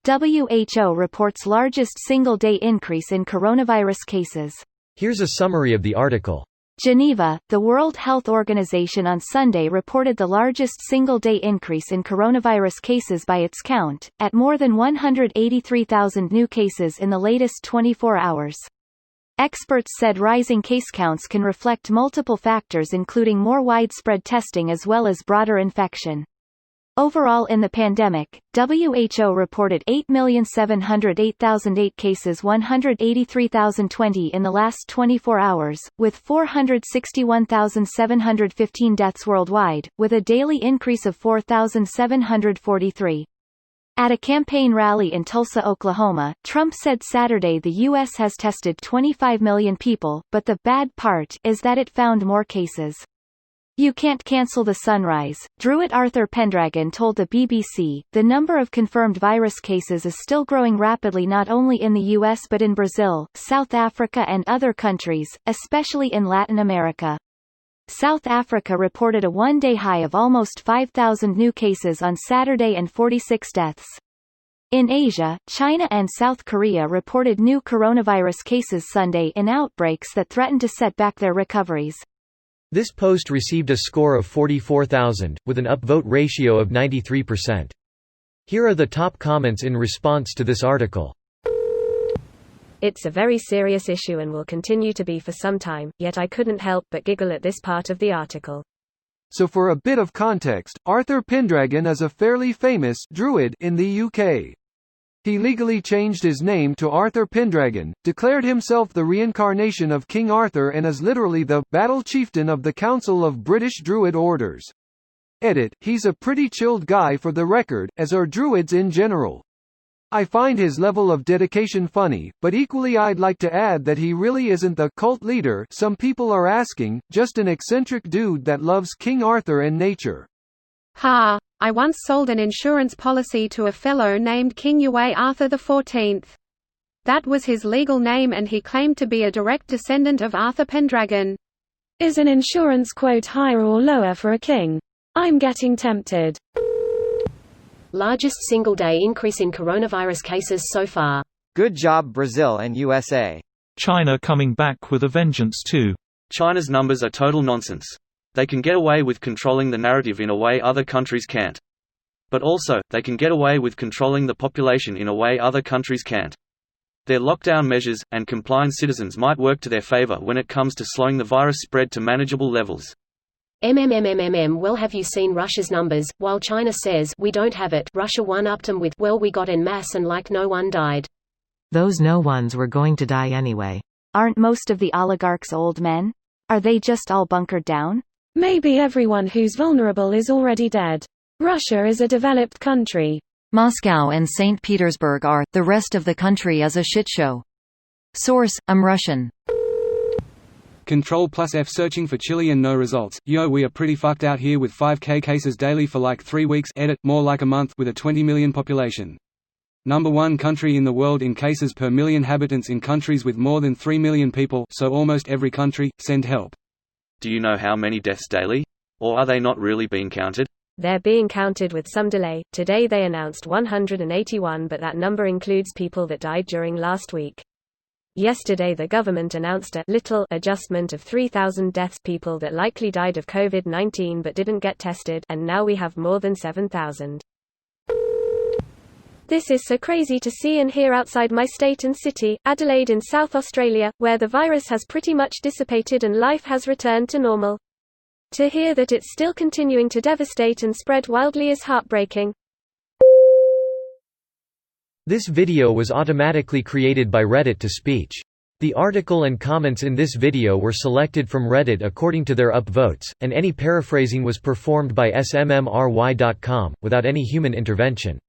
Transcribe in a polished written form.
WHO reports largest single-day increase in coronavirus cases. Here's a summary of the article. Geneva, the World Health Organization on Sunday reported the largest single-day increase in coronavirus cases by its count, at more than 183,000 new cases in the latest 24 hours. Experts said rising case counts can reflect multiple factors including more widespread testing as well as broader infection. Overall in the pandemic, WHO reported 8,708,008 cases, 183,020 in the last 24 hours, with 461,715 deaths worldwide, with a daily increase of 4,743. At a campaign rally in Tulsa, Oklahoma, Trump said Saturday the U.S. has tested 25 million people, but the bad part is that it found more cases. You can't cancel the sunrise, Druid Arthur Pendragon told the BBC. The number of confirmed virus cases is still growing rapidly not only in the US but in Brazil, South Africa and other countries, especially in Latin America. South Africa reported a one-day high of almost 5,000 new cases on Saturday and 46 deaths. In Asia, China and South Korea reported new coronavirus cases Sunday in outbreaks that threaten to set back their recoveries. This post received a score of 44,000, with an upvote ratio of 93%. Here are the top comments in response to this article. It's a very serious issue and will continue to be for some time, yet I couldn't help but giggle at this part of the article. So for a bit of context, Arthur Pendragon is a fairly famous druid in the UK. He legally changed his name to Arthur Pendragon, declared himself the reincarnation of King Arthur and is literally the battle chieftain of the Council of British Druid Orders. Edit, he's a pretty chilled guy for the record, as are druids in general. I find his level of dedication funny, but equally I'd like to add that he really isn't the cult leader some people are asking, just an eccentric dude that loves King Arthur and nature. Ha! I once sold an insurance policy to a fellow named King Yue Arthur XIV. That was his legal name and he claimed to be a direct descendant of Arthur Pendragon. Is an insurance quote higher or lower for a king? I'm getting tempted. Largest single-day increase in coronavirus cases so far. Good job Brazil and USA. China coming back with a vengeance too. China's numbers are total nonsense. They can get away with controlling the narrative in a way other countries can't. But also, they can get away with controlling the population in a way other countries can't. Their lockdown measures, and compliant citizens might work to their favor when it comes to slowing the virus spread to manageable levels. Well, have you seen Russia's numbers? While China says, we don't have it, Russia one-upped them with, well, we got en masse and like no one died. Those no ones were going to die anyway. Aren't most of the oligarchs old men? Are they just all bunkered down? Maybe everyone who's vulnerable is already dead. Russia is a developed country. Moscow and St. Petersburg are, the rest of the country is a shit show. Source, I'm Russian. Control+F searching for Chile and no results. Yo, we are pretty fucked out here with 5k cases daily for like 3 weeks, edit, more like a month, with a 20 million population. Number 1 country in the world in cases per million inhabitants in countries with more than 3 million people, so almost every country, send help. Do you know how many deaths daily? Or are they not really being counted? They're being counted with some delay. Today they announced 181, but that number includes people that died during last week. Yesterday the government announced a little adjustment of 3,000 deaths, people that likely died of COVID-19 but didn't get tested, and now we have more than 7,000. This is so crazy to see and hear outside my state and city, Adelaide in South Australia, where the virus has pretty much dissipated and life has returned to normal. To hear that it's still continuing to devastate and spread wildly is heartbreaking. This video was automatically created by Reddit to speech. The article and comments in this video were selected from Reddit according to their upvotes, and any paraphrasing was performed by smmry.com, without any human intervention.